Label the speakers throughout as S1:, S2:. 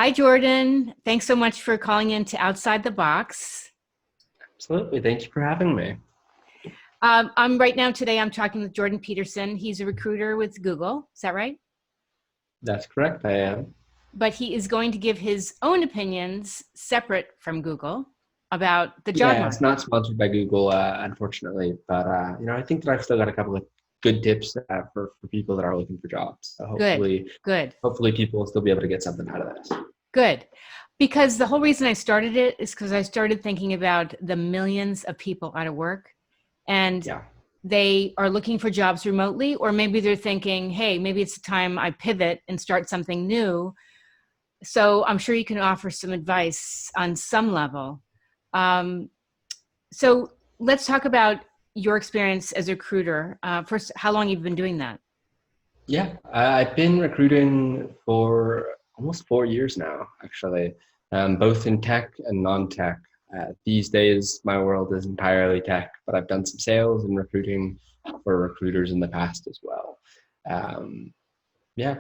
S1: Hi, Jordan. Thanks so much for calling in to Outside the Box.
S2: Absolutely. Thank you for having me.
S1: I'm talking with Jordan Petersen. He's a recruiter with Google. Is that right?
S2: That's correct. I am.
S1: But he is going to give his own opinions separate from Google about the job
S2: Yeah, it's
S1: market.
S2: not sponsored by Google, unfortunately, but I think that I've still got a couple of good tips for people that are looking for jobs. So
S1: Good, good,
S2: hopefully people will still be able to get something out of this.
S1: good. Because the whole reason I started it is because I started thinking about the millions of people out of work and
S2: Yeah.
S1: they are looking for jobs remotely, or maybe they're thinking, hey, maybe it's the time I pivot and start something new. So I'm sure you can offer some advice on some level. Um, so let's talk about your experience as a recruiter. First, how long you've been doing that?
S2: Yeah. I've been recruiting for almost 4 years now, actually, both in tech and non-tech. These days, my world is entirely tech, but I've done some sales and recruiting for recruiters in the past as well. Um, yeah.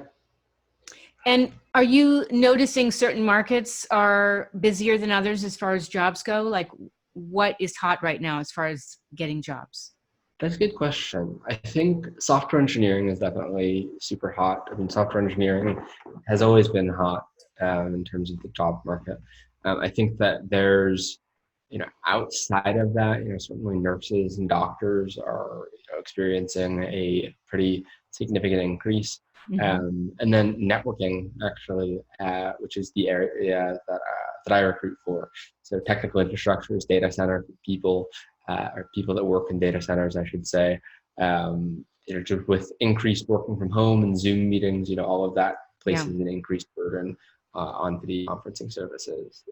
S1: And are you noticing certain markets are busier than others as far as jobs go? Like what is hot right now as far as getting jobs?
S2: That's a good question. I think software engineering is definitely super hot. I mean, software engineering has always been hot in terms of the job market. I think that there's, outside of that, certainly nurses and doctors are, experiencing a pretty significant increase.
S1: Hmm.
S2: And then networking, actually, which is the area that I recruit for. So technical infrastructures, data center people, or people that work in data centers, I should say. Just with increased working from home and Zoom meetings, all of that
S1: Yeah.
S2: places an increased burden on video conferencing services.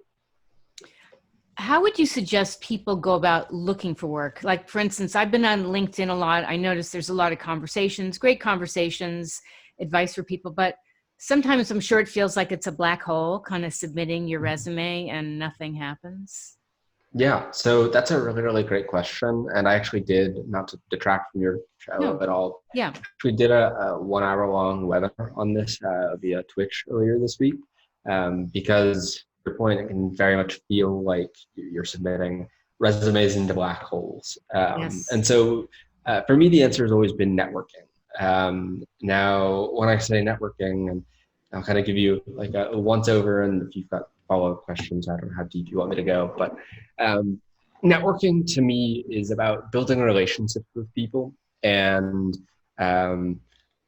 S1: How would you suggest people go about looking for work? Like, for instance, I've been on LinkedIn a lot. I notice there's a lot of conversations, great conversations, advice for people, but sometimes I'm sure it feels like it's a black hole, kind of submitting your resume and nothing happens.
S2: Yeah, so that's a really, really great question. And I actually did, not to detract from your show
S1: No.
S2: at all,
S1: Yeah.
S2: we did a 1 hour long webinar on this via Twitch earlier this week, because to your point, it can very much feel like you're submitting resumes into black holes.
S1: Yes.
S2: And so for me, the answer has always been networking. Now, when I say networking, and I'll kind of give you like a once over, and if you've got follow-up questions, I don't know how deep you want me to go, but um, networking to me is about building relationships with people and um,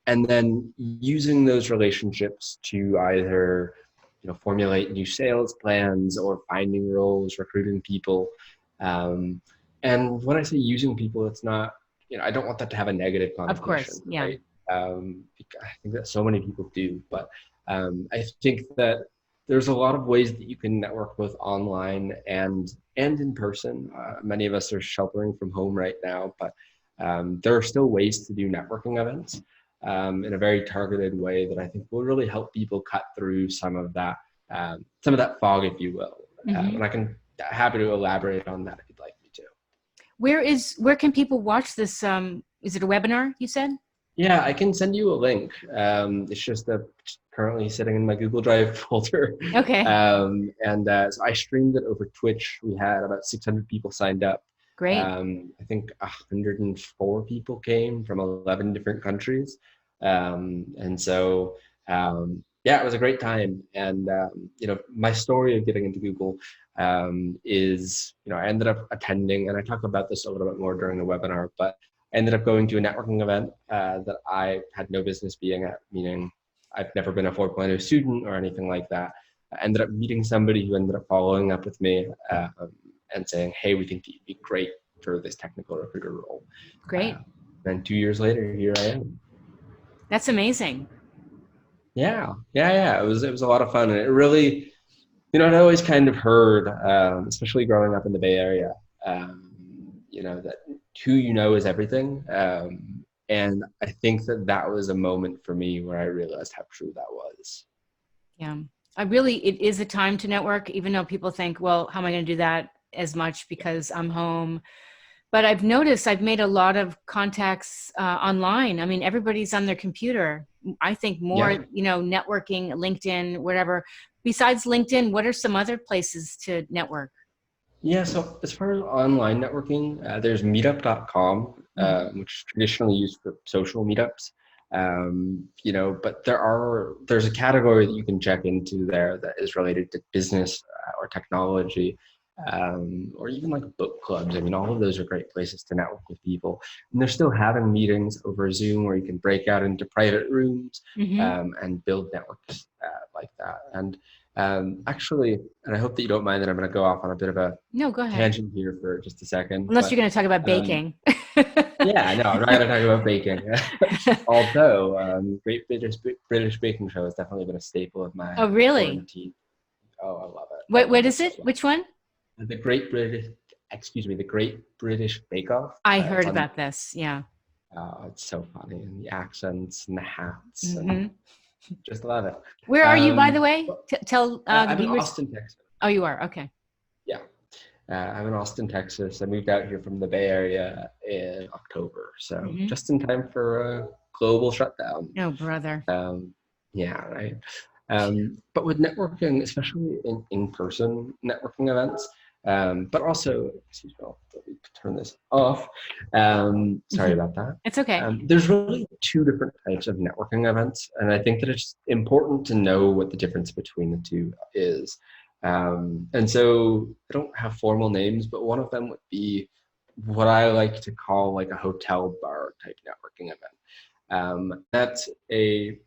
S2: and then using those relationships to either formulate new sales plans or finding roles, recruiting people. Um, and when I say using people, it's not, I don't want that to have a negative
S1: Of course.
S2: connotation,
S1: Yeah.
S2: right? I think that so many people do, but I think that there's a lot of ways that you can network both online and in person. Many of us are sheltering from home right now, but there are still ways to do networking events in a very targeted way that I think will really help people cut through some of that fog, if you will.
S1: Hmm.
S2: And I can happy to elaborate on that if you'd like me to.
S1: Where can people watch this? Is it a webinar you said?
S2: Yeah, I can send you a link. It's just currently sitting in my Google Drive folder.
S1: Okay.
S2: So I streamed it over Twitch. We had about 600 people signed up.
S1: Great.
S2: I think 104 people came from 11 different countries. Yeah, it was a great time. And, my story of getting into Google is, I ended up attending, and I talk about this a little bit more during the webinar, but I ended up going to a networking event that I had no business being at, meaning I've never been a 4.0 student or anything like that. I ended up meeting somebody who ended up following up with me and saying, hey, we think that you'd be great for this technical recruiter role.
S1: Great.
S2: And 2 years later, here I am.
S1: That's amazing.
S2: Yeah. It was a lot of fun. And it really, I'd always kind of heard, especially growing up in the Bay Area, that who is everything. And I think that that was a moment for me where I realized how true that was.
S1: Yeah. It is a time to network, even though people think, well, how am I going to do that as much because I'm home? But I've noticed I've made a lot of contacts online. I mean, everybody's on their computer. I think more,
S2: Yeah.
S1: networking, LinkedIn, whatever. besides LinkedIn, what are some other places to network?
S2: Yeah, so as far as online networking, there's meetup.com, which is traditionally used for social meetups. But there's a category that you can check into there that is related to business or technology, or even like book clubs. I mean, all of those are great places to network with people. And they're still having meetings over Zoom where you can break out into private rooms and build networks like that. And actually, and I hope that you don't mind that I'm going to go off on a bit of a
S1: No, go ahead.
S2: tangent here for just a second.
S1: Unless you're going to talk about baking.
S2: Yeah, no, I'm not going to talk about baking. Although, British Baking Show has definitely been a staple of my
S1: Oh, really?
S2: quarantine. Oh, I love it.
S1: What is it? Which one?
S2: The Great British Bake Off.
S1: I heard about this. Yeah.
S2: It's so funny, and the accents and the hats. And just love it.
S1: Where are you, by the way? Tell
S2: I'm in Austin, Texas.
S1: Oh, you are? Okay.
S2: Yeah. I'm in Austin, Texas. I moved out here from the Bay Area in October. So just in time for a global shutdown.
S1: Oh, brother.
S2: Yeah, right. But with networking, especially in-person networking events, but also, excuse me, let me turn this off. Sorry about that.
S1: It's okay.
S2: There's really two different types of networking events, and I think that it's important to know what the difference between the two is. And so I don't have formal names, but one of them would be what I like to call like a hotel bar type networking event.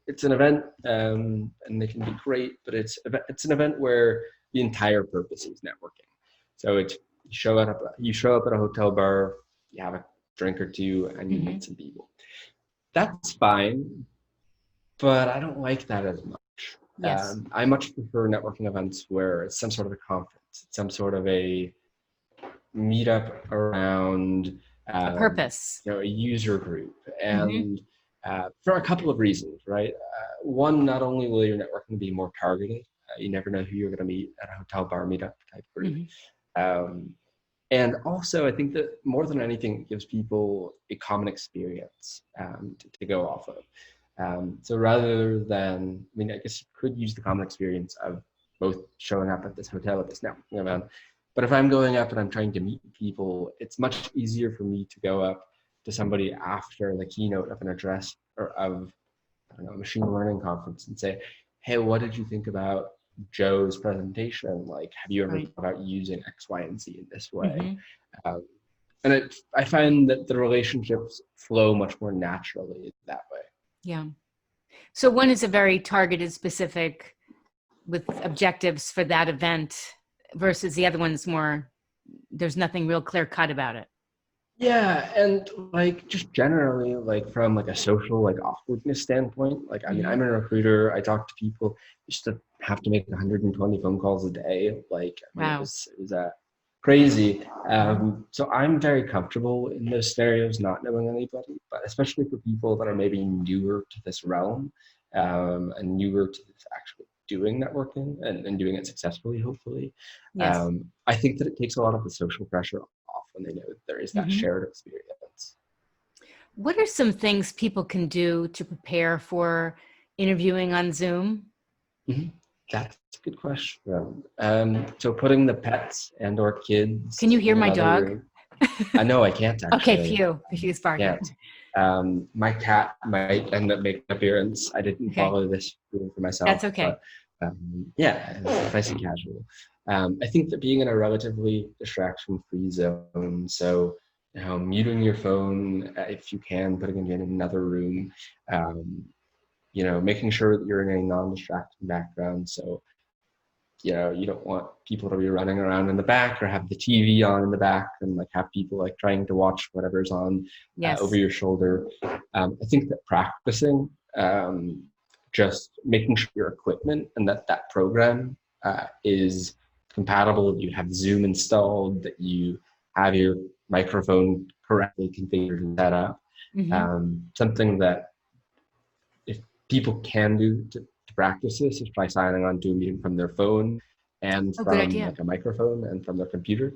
S2: It's an event, and they can be great, but it's an event where the entire purpose is networking. So you show up at a hotel bar, you have a drink or two, and you meet some people. That's fine, but I don't like that as much.
S1: Yes.
S2: I much prefer networking events where it's some sort of a conference, it's some sort of a meetup around
S1: a purpose,
S2: a user group, and for a couple of reasons, right? One, not only will your networking be more targeted, you never know who you're going to meet at a hotel bar meetup type group. And also, I think that more than anything, it gives people a common experience to go off of. So rather than, I guess you could use the common experience of both showing up at this hotel at this networking event, but if I'm going up and I'm trying to meet people, it's much easier for me to go up to somebody after the keynote of an address or of, I don't know, a machine learning conference and say, hey, what did you think about Joe's presentation? Like, have you ever thought about using X, Y, and Z in this way? And I find that the relationships flow much more naturally that way.
S1: Yeah. So one is a very targeted, specific, with objectives for that event, versus the other one's more, there's nothing real clear cut about it.
S2: Yeah, and like just generally, like from like a social like awkwardness standpoint, like I'm a recruiter. I talk to people. Used to have to make 120 phone calls a day. Like
S1: wow.
S2: It was crazy. So I'm very comfortable in those scenarios, not knowing anybody, but especially for people that are maybe newer to this realm and newer to this actually doing networking and doing it successfully, hopefully.
S1: Yes.
S2: I think that it takes a lot of the social pressure off when they know that there is that shared experience.
S1: What are some things people can do to prepare for interviewing on Zoom?
S2: That's a good question. So putting the pets and or kids.
S1: Can you hear my dog?
S2: I know I can't actually.
S1: Okay, Phew's barking.
S2: Yeah. My cat might end up making an appearance. I didn't follow this rule for myself.
S1: That's okay.
S2: But, it's nice and casual. I think that being in a relatively distraction-free zone, so muting your phone if you can, putting it in another room, making sure that you're in a non-distracting background. So, you don't want people to be running around in the back or have the TV on in the back and like have people like trying to watch whatever's on over your shoulder. I think that practicing, just making sure your equipment and that program is compatible, that you have Zoom installed, that you have your microphone correctly configured and set up. Something that if people can do to practice this is try signing on to a meeting from their phone and from like a microphone and from their computer.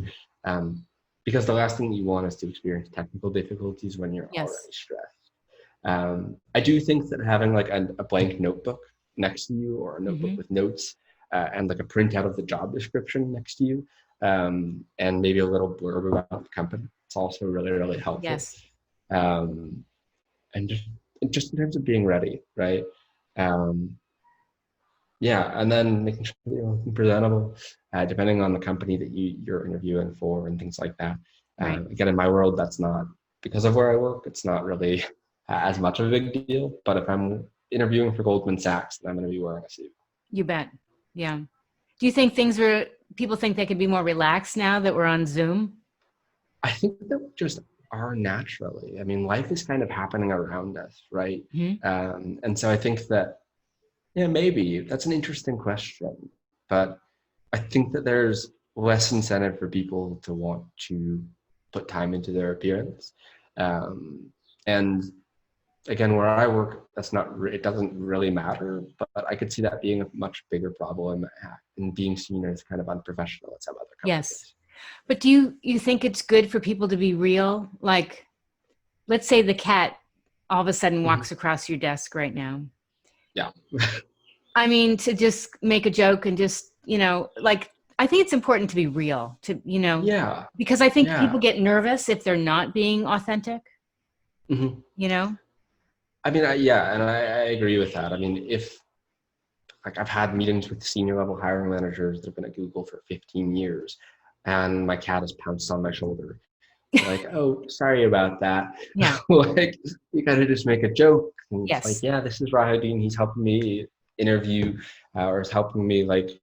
S2: Because the last thing you want is to experience technical difficulties when you're already stressed. I do think that having like a blank notebook next to you or a notebook with notes and like a printout of the job description next to you, and maybe a little blurb about the company. It's also really, really helpful.
S1: Yes.
S2: Um, and just in terms of being ready, right? Um, yeah, and then making sure that you're looking presentable, depending on the company that you're interviewing for and things like that.
S1: Right.
S2: Again, in my world, that's not because of where I work. It's not really as much of a big deal. But if I'm interviewing for Goldman Sachs, then I'm going to be wearing a suit.
S1: You bet. Yeah. Do you think people think they could be more relaxed now that we're on Zoom?
S2: I think that we just are naturally. I mean, life is kind of happening around us, right?
S1: Mm-hmm.
S2: And so I think that, yeah, maybe that's an interesting question, but I think that there's less incentive for people to want to put time into their appearance. And again, where I work, it doesn't really matter, but I could see that being a much bigger problem and being seen as kind of unprofessional at some other
S1: Yes.
S2: companies.
S1: But do you think it's good for people to be real? Like, let's say the cat all of a sudden walks across your desk right now.
S2: Yeah.
S1: I mean, to just make a joke and just, like, I think it's important to be real,
S2: Yeah.
S1: because I think
S2: Yeah.
S1: people get nervous if they're not being authentic,
S2: Mm-hmm.
S1: you know?
S2: I mean, yeah, and I agree with that. I mean, if like I've had meetings with senior level hiring managers that have been at Google for 15 years, and my cat has pounced on my shoulder. Like, oh, sorry about that.
S1: Yeah.
S2: Like, you gotta just make a joke. And it's like,
S1: Yes.
S2: yeah, this is Rahadin. He's helping me interview, or is helping me like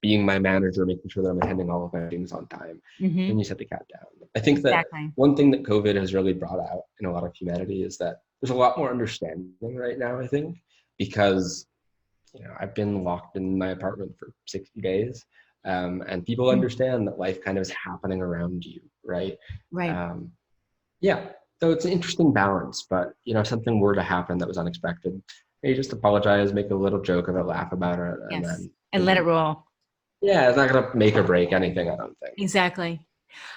S2: being my manager, making sure that I'm attending all of my meetings on time.
S1: Mm-hmm.
S2: Then you set the cat down. I think that
S1: Exactly.
S2: one thing that COVID has really brought out in a lot of humanity is that there's a lot more understanding right now, I think, because I've been locked in my apartment for 60 days. And people understand that life kind of is happening around you, right?
S1: Right.
S2: Yeah, so it's an interesting balance, but if something were to happen that was unexpected, you just apologize, make a little joke of it, laugh about it, and
S1: Yes.
S2: then
S1: And let it roll.
S2: yeah, it's not gonna make or break anything, I don't think.
S1: Exactly.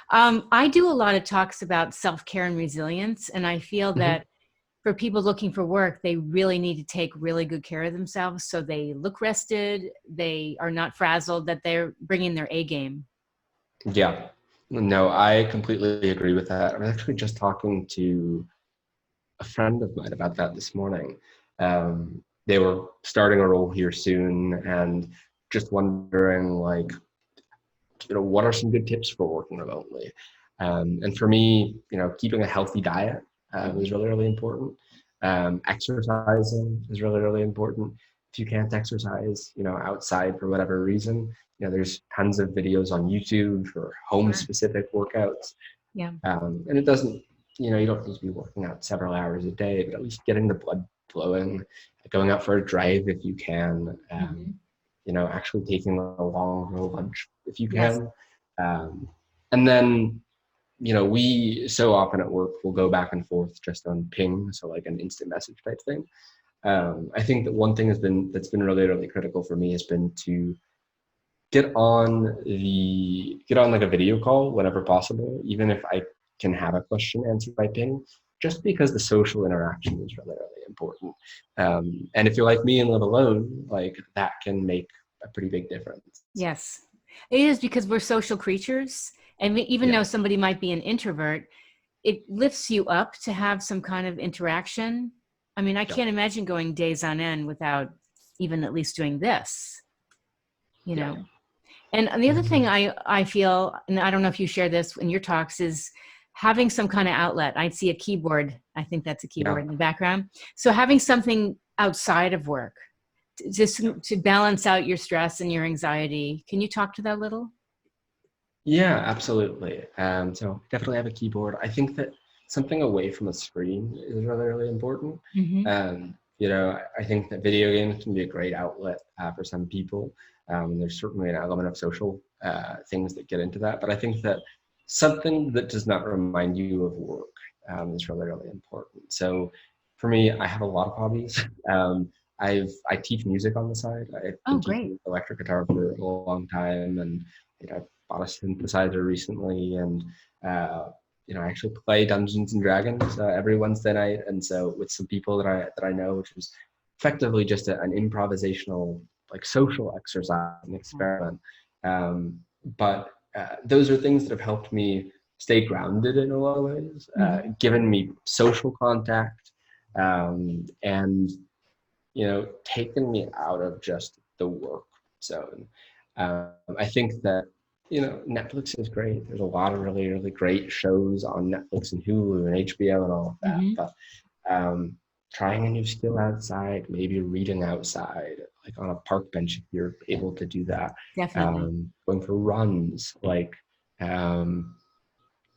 S1: I do a lot of talks about self-care and resilience, and I feel that for people looking for work, they really need to take really good care of themselves so they look rested, they are not frazzled, that they're bringing their A game.
S2: Yeah, no, I completely agree with that. I was actually just talking to a friend of mine about that this morning. They were starting a role here soon and just wondering, like, what are some good tips for working remotely? And for me, keeping a healthy diet is really, really important. Exercising is really, really important. If you can't exercise, outside for whatever reason, there's tons of videos on YouTube for home-specific workouts.
S1: Yeah.
S2: And it doesn't, you don't need to be working out several hours a day, but at least getting the blood flowing, going out for a drive if you can, actually taking a long lunch if you
S1: Yes.
S2: can. And then, we so often at work will go back and forth just on ping, so like an instant message type thing. I think that one thing that's been really, really critical for me has been to get on like a video call whenever possible, even if I can have a question answered by ping, just because the social interaction is really, really important. And if you're like me and live alone, like that can make a pretty big difference.
S1: Yes, it is, because we're social creatures. And even though somebody might be an introvert, it lifts you up to have some kind of interaction. I mean, I can't imagine going days on end without even at least doing this, And the other thing I feel, and I don't know if you share this in your talks, is having some kind of outlet. I see a keyboard. I think that's a keyboard in the background. So having something outside of work, just to balance out your stress and your anxiety. Can you talk to that a little?
S2: Yeah, absolutely. So definitely have a keyboard. I think that something away from a screen is really, really important. I think that video games can be a great outlet for some people. There's certainly an element of social things that get into that, but I think that something that does not remind you of work is really, really important. So for me, I have a lot of hobbies. I teach music on the side. I've been teaching electric guitar for a long time, and I bought a synthesizer recently, and I actually play Dungeons and Dragons every Wednesday night, and so with some people that I know, which is effectively just an improvisational like social exercise and experiment. But those are things that have helped me stay grounded in a lot of ways, given me social contact, and taken me out of just the work zone. I think that Netflix is great. There's a lot of really, really great shows on Netflix and Hulu and HBO and all of that. But trying a new skill outside, maybe reading outside, like on a park bench if you're able to do that.
S1: Definitely.
S2: Going for runs, like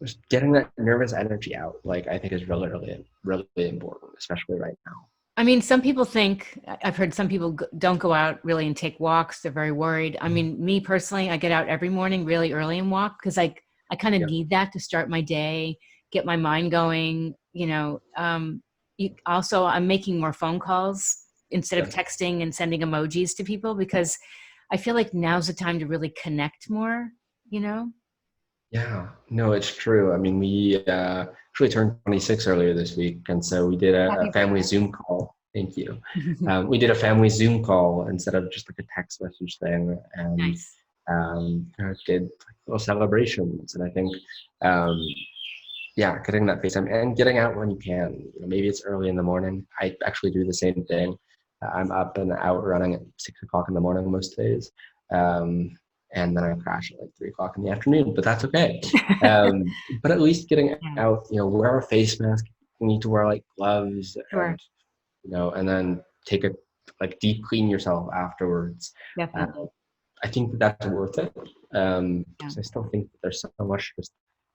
S2: just getting that nervous energy out, like I think is really, really, really important, especially right now.
S1: I mean, some people think, I've heard some people don't go out really and take walks. They're very worried. I mean, me personally, I get out every morning really early and walk because I kind of need that to start my day, get my mind going. Also, I'm making more phone calls instead of texting and sending emojis to people because I feel like now's the time to really connect more,
S2: Yeah, no, it's true. I mean, we actually turned 26 earlier this week, and so we did a family Zoom call. Thank you. We did a family Zoom call instead of just like a text message thing, and
S1: Nice.
S2: Did like little celebrations. And I think, getting that FaceTime and getting out when you can. Maybe it's early in the morning. I actually do the same thing. I'm up and out running at 6 o'clock in the morning most days. And then I crash at like 3 o'clock in the afternoon, but that's okay. But at least getting out, wear a face mask. You need to wear like gloves, and then take a deep clean yourself afterwards.
S1: Definitely.
S2: I think that's worth it. Because I still think that there's so much just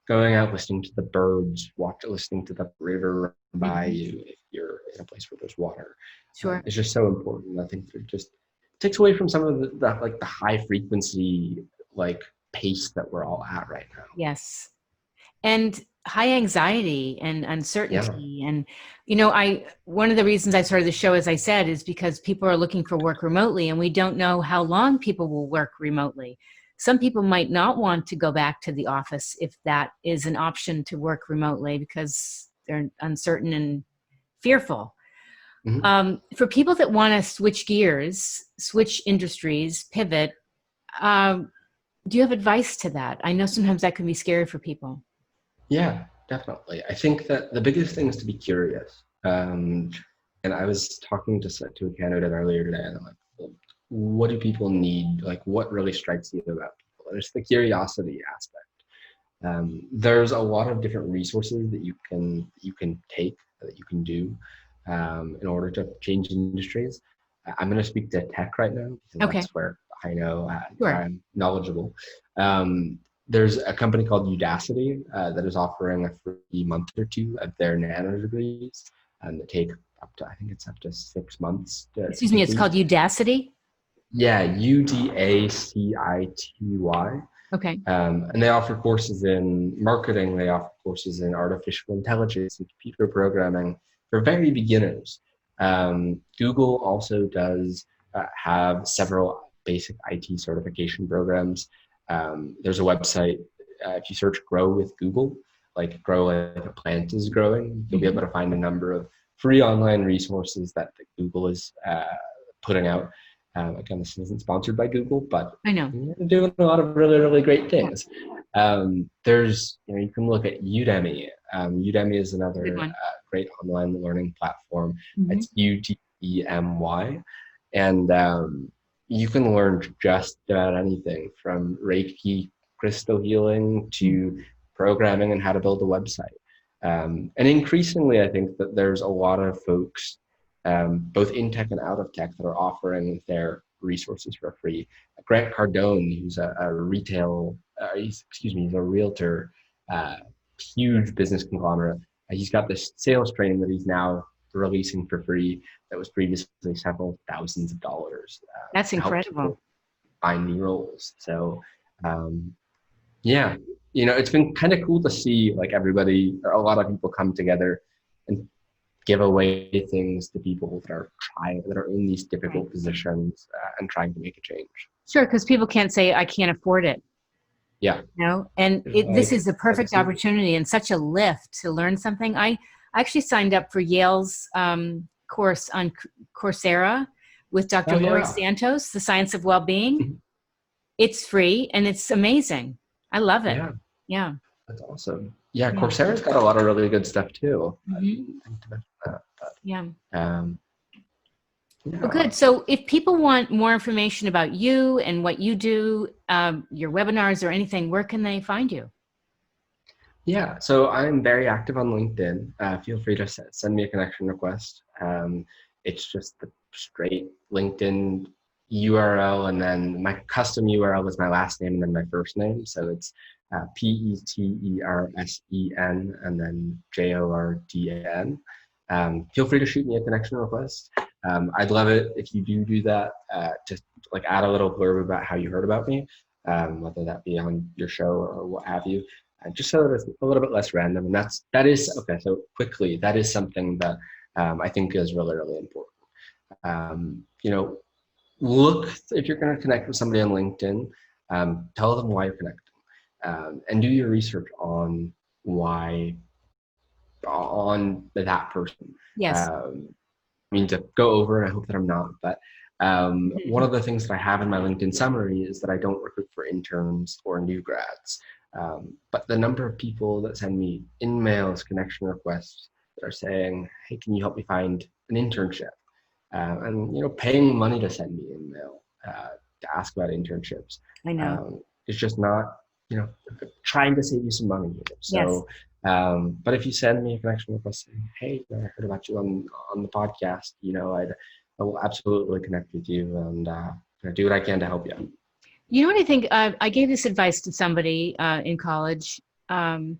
S2: going out, listening to the birds, listening to the river run by you if you're in a place where there's water.
S1: Sure.
S2: It's just so important. I think it just takes away from some of the high frequency pace that we're all at right now.
S1: Yes. And high anxiety and uncertainty. And, one of the reasons I started the show, as I said, is because people are looking for work remotely and we don't know how long people will work remotely. Some people might not want to go back to the office if that is an option to work remotely because they're uncertain and fearful. For people that want to switch gears, switch industries, pivot, do you have advice to that? I know sometimes that can be scary for people.
S2: Yeah, definitely. I think that the biggest thing is to be curious. And I was talking to a candidate earlier today, and I'm like, well, what do people need? Like, what really strikes you about people? And it's the curiosity aspect. There's a lot of different resources that you can take, that you can do in order to change industries. I'm going to speak to tech right now because that's where I know I'm knowledgeable. There's a company called Udacity that is offering a free month or two of their nano degrees, and they take up to 6 months.
S1: Excuse me, it's called Udacity?
S2: Yeah, Udacity.
S1: Okay.
S2: And they offer courses in marketing. They offer courses in artificial intelligence and computer programming for very beginners. Google also does have several basic IT certification programs. There's a website, if you search Grow with Google, like grow like a plant is growing, you'll be able to find a number of free online resources that Google is putting out. Again, this isn't sponsored by Google, but
S1: I know
S2: they're doing a lot of really, really great things. There's, you can look at Udemy. Udemy is another great online learning platform. It's Udemy, and you can learn just about anything from Reiki crystal healing to programming and how to build a website. And increasingly, I think that there's a lot of folks, both in tech and out of tech, that are offering their resources for free. Grant Cardone, who's he's a realtor, huge business conglomerate. He's got this sales training that he's now releasing for free that was previously several thousands of dollars.
S1: That's incredible.
S2: Find new roles. So, it's been kind of cool to see a lot of people come together and give away things to people that are in these difficult positions and trying to make a change. Sure,
S1: because people can't say, I can't afford it.
S2: Yeah.
S1: And this is a perfect opportunity and such a lift to learn something. I actually signed up for Yale's course on Coursera, with Dr.
S2: Oh,
S1: Laurie
S2: yeah.
S1: Santos, The Science of Wellbeing.
S2: Mhm.
S1: It's free and it's amazing. I love it.
S2: Yeah,
S1: Yeah.
S2: that's awesome. Yeah,
S1: Yeah.
S2: Coursera's got a lot of really good stuff too. I
S1: Hmm.
S2: didn't think to mention that,
S1: Yeah.
S2: but
S1: Well,
S2: yeah.
S1: good. So if people want more information about you and what you do, your webinars or anything, where can they find you?
S2: Yeah, so I'm very active on LinkedIn. Feel free to send me a connection request. It's just the straight LinkedIn URL, and then my custom URL is my last name and then my first name. So it's Petersen and then Jordan. Feel free to shoot me a connection request. I'd love it if you do that. Just like add a little blurb about how you heard about me, whether that be on your show or what have you. Just so that it's a little bit less random. And that is okay. So quickly, that is something that I think is really, really important. You know, look, if you're going to connect with somebody on LinkedIn, tell them why you're connecting, and do your research on why on that person.
S1: Yes.
S2: I mean, to go over, and I hope that I'm not, but one of the things that I have in my LinkedIn summary is that I don't recruit for interns or new grads. But the number of people that send me in-mails, connection requests that are saying, hey, can you help me find an internship? And, paying money to send me in-mail to ask about internships
S1: I know.
S2: is just not, trying to save you some money.
S1: Yes.
S2: So, but if you send me a connection request saying, hey, I heard about you on the podcast, I will absolutely connect with you and do what I can to help you.
S1: You know what I think? I gave this advice to somebody in college. And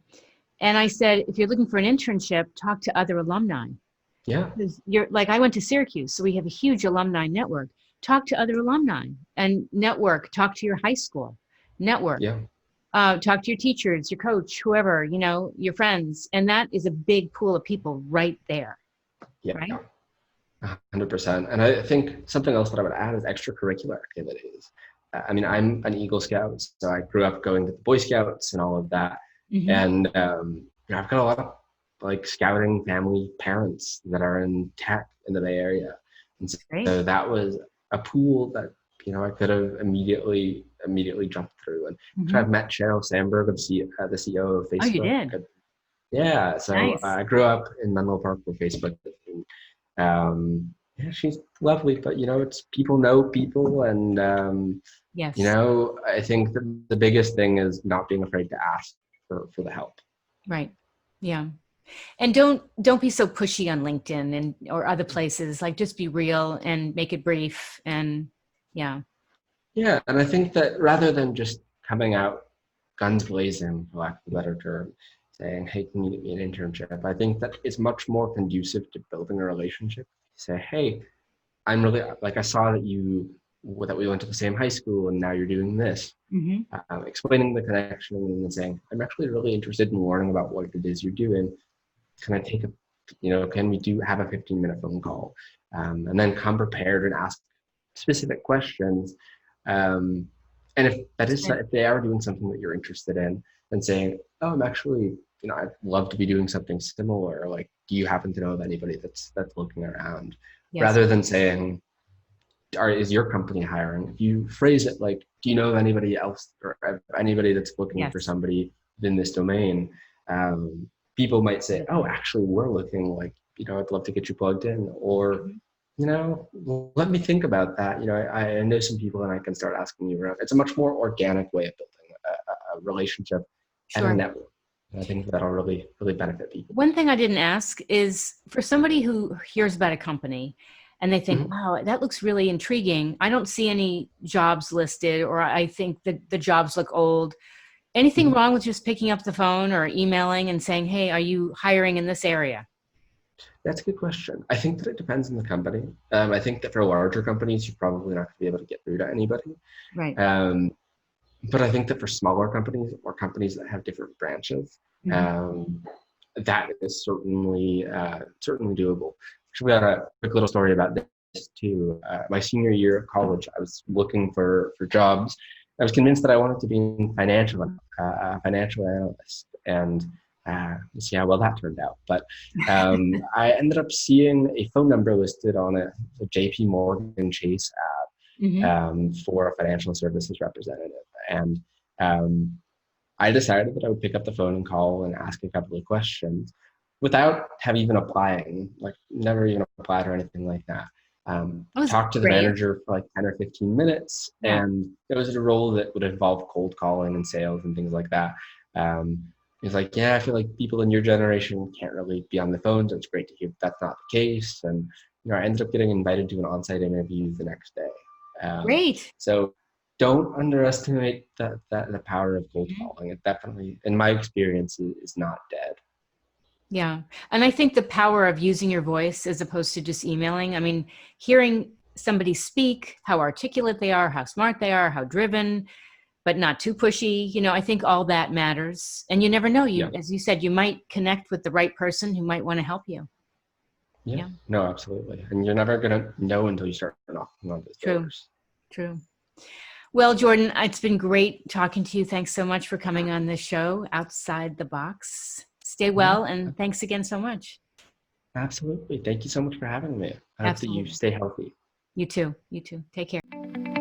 S1: I said, if you're looking for an internship, talk to other alumni.
S2: Yeah.
S1: Because you're like, I went to Syracuse, so we have a huge alumni network. Talk to other alumni and network. Talk to your high school network.
S2: Yeah.
S1: Talk to your teachers, your coach, whoever, your friends. And that is a big pool of people right there.
S2: Yeah.
S1: Right?
S2: 100%. And I think something else that I would add is extracurricular activities. I mean, I'm an Eagle Scout, so I grew up going to the Boy Scouts and all of that.
S1: Mm-hmm.
S2: And I've got a lot of like scouting family parents that are in tech in the Bay Area, and so that was a pool that I could have immediately jumped through. And I've met Sheryl Sandberg, the CEO of Facebook.
S1: Oh, you did?
S2: Yeah, so
S1: Nice.
S2: I grew up in Menlo Park with Facebook. Yeah, she's lovely, but it's people know people, and
S1: Yes.
S2: I think the biggest thing is not being afraid to ask for the help.
S1: Right. Yeah. And don't be so pushy on LinkedIn or other places. Like, just be real and make it brief. And yeah.
S2: Yeah, and I think that rather than just coming out guns blazing, for lack of a better term, saying, hey, can you get me an internship? I think that it's much more conducive to building a relationship. Say, hey, I'm really, like, I saw that we went to the same high school and now you're doing this.
S1: Mm-hmm.
S2: Explaining the connection and then saying, I'm actually really interested in learning about what it is you're doing. Can I take can we have a 15-minute phone call? And then come prepared and ask specific questions. And if they are doing something that you're interested in, then saying, oh, I'm actually, I'd love to be doing something similar. Like, do you happen to know of anybody that's looking around?
S1: Yes.
S2: Rather than saying, is your company hiring? If you phrase it like, do you know of anybody else or anybody that's looking for somebody within this domain? People might say, oh, actually, we're looking, like, I'd love to get you plugged in, or, let me think about that. I know some people and I can start asking you around. It's a much more organic way of building a relationship and a network. And I think that'll really, really benefit people.
S1: One thing I didn't ask is, for somebody who hears about a company and they think, wow, that looks really intriguing. I don't see any jobs listed, or I think that the jobs look old. Anything wrong with just picking up the phone or emailing and saying, hey, are you hiring in this area?
S2: That's a good question. I think that it depends on the company. I think that for larger companies, you're probably not going to be able to get through to anybody.
S1: Right.
S2: But I think that for smaller companies or companies that have different branches, that is certainly doable. Actually, we got a quick little story about this too. My senior year of college, I was looking for jobs. I was convinced that I wanted to be a financial analyst, and See how well that turned out. But I ended up seeing a phone number listed on a JP Morgan Chase
S1: Mm-hmm.
S2: for a financial services representative. And I decided that I would pick up the phone and call and ask a couple of questions without have even applying, like never even applied or anything like that.
S1: That was
S2: Talked to the
S1: great.
S2: manager for like 10 or 15 minutes,
S1: Yeah.
S2: and it was a role that would involve cold calling and sales and things like that. He's like, yeah, I feel like people in your generation can't really be on the phones. It's great to hear that's not the case. And I ended up getting invited to an on-site interview the next day.
S1: Great.
S2: So don't underestimate the power of cold
S1: Mhm.
S2: calling. It definitely, in my experience, is not dead.
S1: Yeah. And I think the power of using your voice as opposed to just emailing. I mean, hearing somebody speak, how articulate they are, how smart they are, how driven, but not too pushy. I think all that matters. And you never know.
S2: Yeah,
S1: As you said, you might connect with the right person who might want to help you.
S2: yeah,
S1: Yeah.
S2: no, absolutely. And you're never gonna know until you start knocking on those
S1: True.
S2: doors.
S1: True. Well, Jordan, it's been great talking to you. Thanks so much for coming on this show, Outside the Box. Stay
S2: Yeah,
S1: well, and thanks again so much.
S2: absolutely. Thank you so much for having me. I hope that you
S1: Absolutely.
S2: stay healthy.
S1: You too. You too. Take care.